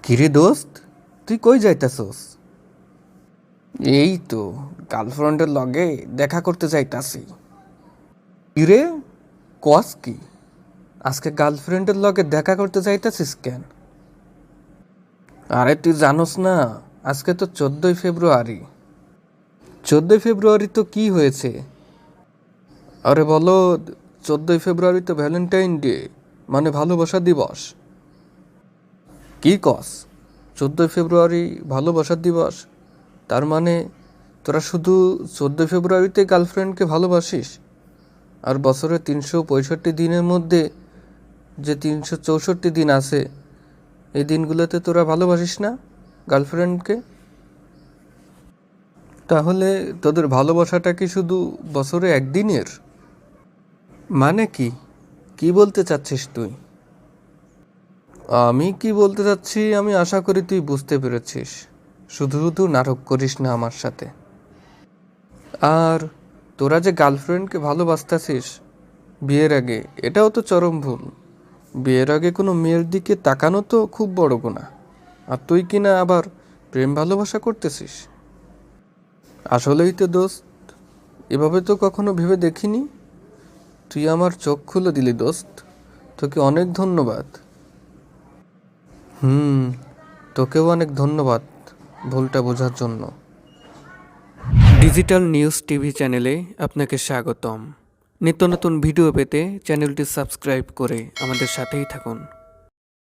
কিরে দোস্ত, তুই কই যাইতাছস? এই তো গার্লফ্রেন্ডের লগে দেখা করতে যাইতাছি। কিরে, কস কি? আজকে গার্লফ্রেন্ডের লগে দেখা করতে যাইতাছিস কেন? আরে তুই জানোস না, আজকে তো 14ই ফেব্রুয়ারি। 14ই ফেব্রুয়ারি তো কি হয়েছে? আরে বলো, 14ই ফেব্রুয়ারি তো ভ্যালেন্টাইন ডে, মানে ভালোবাসা দিবস। কি কস? 14ই ফেব্রুয়ারি ভালোবাসা দিবস? তার মানে তোরা শুধু 14ই ফেব্রুয়ারিতে গার্লফ্রেন্ডকে ভালোবাসিস, আর বছরে 365 দিনের মধ্যে যে 364 দিন আছে এই দিনগুলোতে তোরা ভালোবাসিস না গার্লফ্রেন্ডকে? তাহলে তোদের ভালোবাসাটা কি শুধু বছরে একদিনের? মানে কি কি বলতে চাচ্ছিস তুই? আমি কি বলতে চাচ্ছি আমি আশা করি তুই বুঝতে পেরেছিস। শুধু শুধু নাটক করিস না আমার সাথে। আর তোরা যে গার্লফ্রেন্ডকে ভালোবাসতেছিস বিয়ের আগে, এটাও তো চরম ভুল। বিয়ের আগে কোনো মেয়ের দিকে তাকানো তো খুব বড় গুনাহ। আর তুই কিনা আবার প্রেম ভালোবাসা করতেছিস। আসলেই তো দোস্ত, এভাবে তো কখনো ভেবে দেখিনি। তুই আমার চোখ খুলে দিলি দোস্ত, তোকে অনেক ধন্যবাদ। হুম, তোকেও অনেক ধন্যবাদ ভুলটা বোঝার জন্য। ডিজিটাল নিউজ টিভি চ্যানেলে আপনাকে স্বাগতম। নিত্য নতুন ভিডিও পেতে চ্যানেলটি সাবস্ক্রাইব করে আমাদের সাথেই থাকুন।